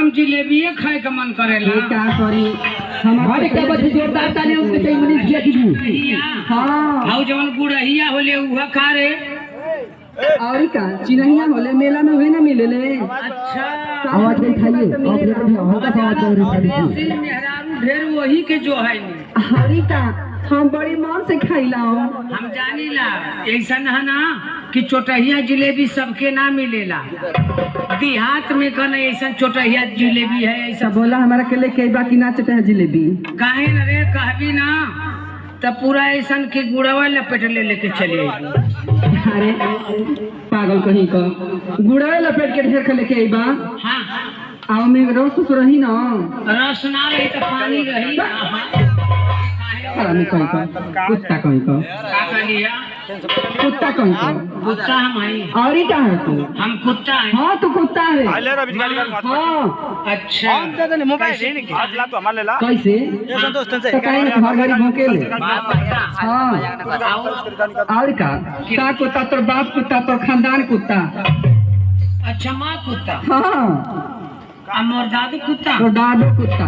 हरदम जिलेबिए खाए का मन करेला। क्या करी हमारे क्या बच्चे जोरदार ताने उनके चाहिए मनीष किया कीजिए। हाँ हाउ जवन गुड़हिया होले उहा खा रे। और का चिन्हिया होले मेला में हुए ना मिले ले। अच्छा आवाज नहीं खाइए हल्का सा आवाज कर ऐसी मेहरारू ढेर वही के जो है नहीं। हरी का हम बड़ी मन से खाइला हम जानी ला ऐसा है ना कि चोटहिया जिलेबी सबके ना मिलेला। देहात में कन ऐसा चोटहिया जिलेबी है ऐसा बोला हमारा के लेके बाकी ना चटे है जिलेबी काहे न रे कहबी ना तब पूरा ऐसा के गुड़वा लपेट ले लेके चले। अरे पागल कहीं का गुड़ा लपेट के ढेर के लेके आईबा। हाँ आओ में रस रही ना रस ना रही तो पानी रही ना। हरामी कहीं का कुत्ता कहीं का कुत्ता कहीं का कुत्ता हम आई और ही क्या है तू हम कुत्ता है। हाँ तू कुत्ता है हाँ अच्छा कैसे तो कहीं घर घरी भौंके ले। हाँ और का कुत्ता तोर बाप कुत्ता तोर खानदान कुत्ता। अच्छा माँ कुत्ता हाँ अमर दादू कुत्ता तोर दादू कुत्ता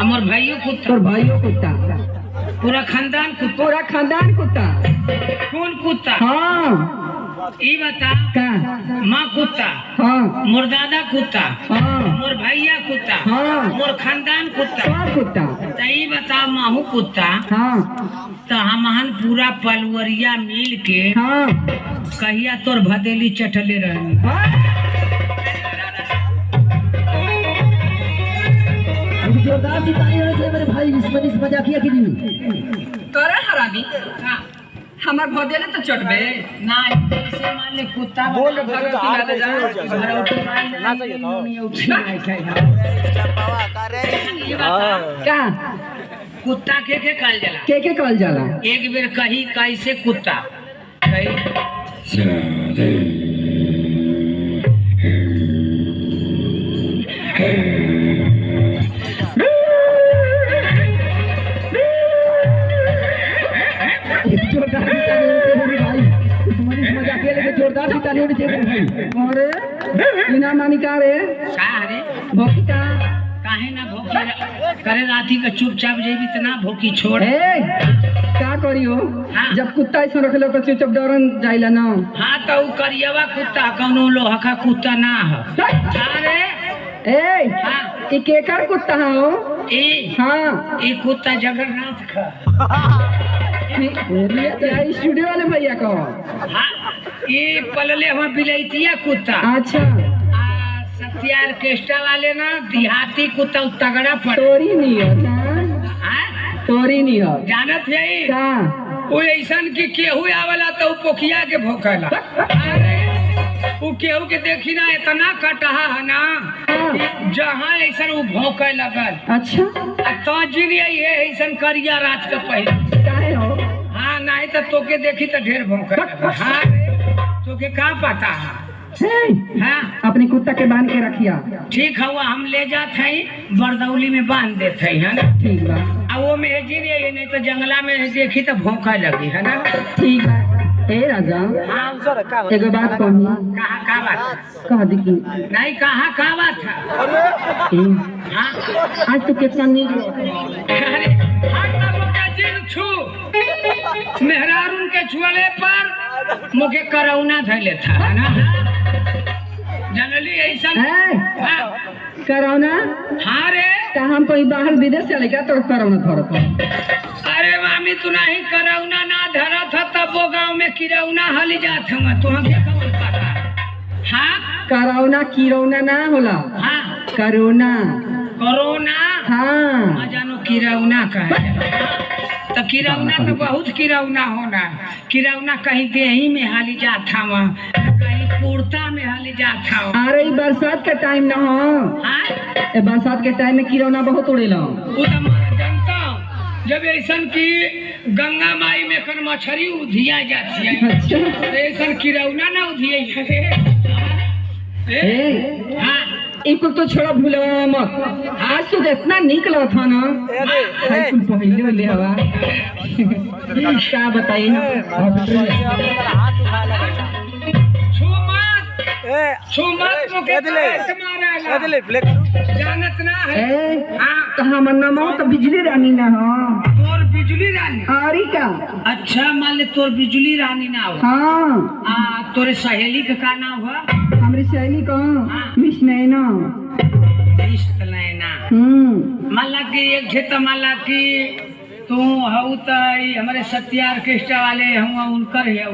अमर भाइयों कुत्ता तोर भाइयों कुत्ता पूरा खानदान कुत्ता पूरा खानदान कुत्ता। कौन कुत्ता? हाँ ये बता का माँ कुत्ता हाँ मोर दादा कुत्ता हाँ मोर भैया कुत्ता हाँ मोर खानदान कुत्ता सब कुत्ता तो ये बता माहू कुत्ता हाँ तो हमहन पूरा पलवरिया मिल के हाँ कहिया तोर भदेली चटले रहनी। जोरदार सी ताली होनी चाहिए मेरे भाई इस मजाक किया कि नहीं करे हरामी हमार भदेले तो चटबे ना ऐसे मान ले कुत्ता बोल ना क्या कुत्ता के कहल जाला के कहल जाला एक बेर कही कैसे कुत्ता कही जोरदार सी ताली होनी चाहिए अरे बिना मानी का रे का रे भोकी का काहे ना भोकी करे राती का चुपचाप जेबी तना भोकी छोड़ क्या करियो हाँ। जब कुत्ता ऐसा रखलो तो चुपचाप डरन जाइला ना। हाँ तो उ करियवा कुत्ता कौनो लोहा का कुत्ता ना है। अरे ए ई केकर कुत्ता हो ए हाँ ये कुत्ता जगन्नाथ का स्टूडियो वाले भैया को हाँ ये पलले हुआ बिलैतिया कुत्ता अच्छा सत्या ऑर्केस्ट्रा वाले ना देहाती कुत्ता तगड़ा पड़ तोरी नहीं हो तोरी नहीं हो जानत है का वो ऐसा की केहू आवेला तो पोखिया के भोकला। अरे वो केहू के देखी ना इतना कटहा है ना जहाँ ऐसा वो भोंके लगल। अच्छा तो जिन ये ऐसा करिया रात के पहले काहे हो हाँ नहीं तो तोके देखी तो ढेर भोंके लगल। हाँ तोके का पता है हाँ अपने कुत्ता के बांध के रखिया ठीक हुआ हम ले जाते हैं बरदौली में बांध देते हैं ना ठीक बा अब वो में ये नहीं तो जंगला में देखी तो भोंका लगी है ना ठीक बा। ए राजा एगो बात कहूँ कहाँ का बात कह दी नहीं कहाँ का बात है हाँ आज तो कितना नहीं अरे हर तब का जिन छू मेहरारून के छुअले पर मुझे करौना धैले था है ना जनरली ऐसा हाँ करौना हाँ रे का हम कोई बाहर विदेश से लेकर तो करौना थोड़ा अरे मामी तू नहीं करौना ना धरा था तब वो गाँव में किरौना हली जात हम तुहके कौन पता। हाँ करौना किरौना ना होला हाँ करोना कोरोना हाँ जानो किरौना कहे तो किरौना तो बहुत किरौना होना किरौना कहीं देही में हाली जाता वहाँ कहीं कुर्ता में हाली जाता। अरे बरसात के टाइम ना हो बरसात के टाइम में किरौना बहुत उड़ेला जनता जब ऐसा की गंगा माई में कन मछली उधिया जाती है ऐसा किरौना ना उधिया हाँ इनको तो छोड़ा भूल मत आज तो इतना निकला था ना पहले ले हवा क्या बताइए छू मत मुके जानत ना है। ए हाँ तो हमर नाम तो बिजली रानी ना हो। तोर बिजली रानी। और का अच्छा मान ले तोर बिजली रानी ना हो। हाँ तोरे सहेली का नाम हुआ? हमारी सहेली को मिस नैना। माला की एक खेत माला की तू हऊ तो हमारे सत्या ऑर्केस्ट्रा वाले हम उनकर है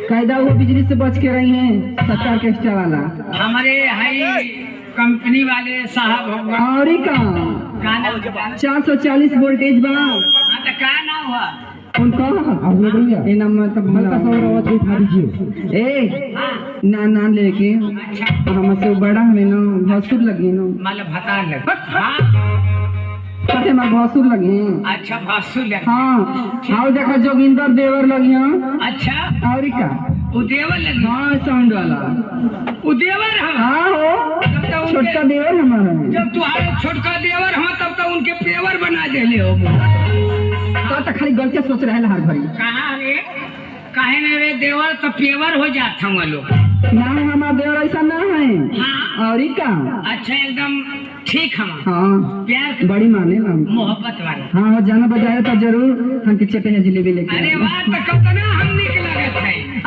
कायदा वो बिजली से बच के रही हैं सत्या ऑर्केस्ट्रा वाला। हमारे हाई कंपनी वाले साहब होगा। और का गाना 440 वोल्टेज बा। हाँ तो का नाम हुआ उनका ये नाम मतलब हल्का सा और आवाज उठा दीजिए। ए ना लेके हमसे बड़ा हमें ना भसुर लगे ना मतलब भता लगे। हाँ कते मार भसुर लगे। अच्छा भसुर लगे। हाँ और देखो जोगिंदर देवर लगी। अच्छा और का उदेवर लगे। हाँ साउंड वाला उदेवर हम। हाँ हो तब तो छोटका देवर हमारा है। जब तुम्हारे छोटका देवर हम तब तो उनके पेवर बना देले हो। तो खाली गलती सोच रहे हर घड़ी। कहाँ रे काहे न रे देवर तो पेवर हो जाता हूँ लोग ना हमारा देवर ऐसा ना है। हाँ और का अच्छा एकदम ठीक हम। हाँ प्यार बड़ी माने ना मोहब्बत वाला। हाँ जाना बजाया तो जरूर हम के चटे हैं जिलेबी लेके। अरे वाह तो कब ना हम निकल गए थे।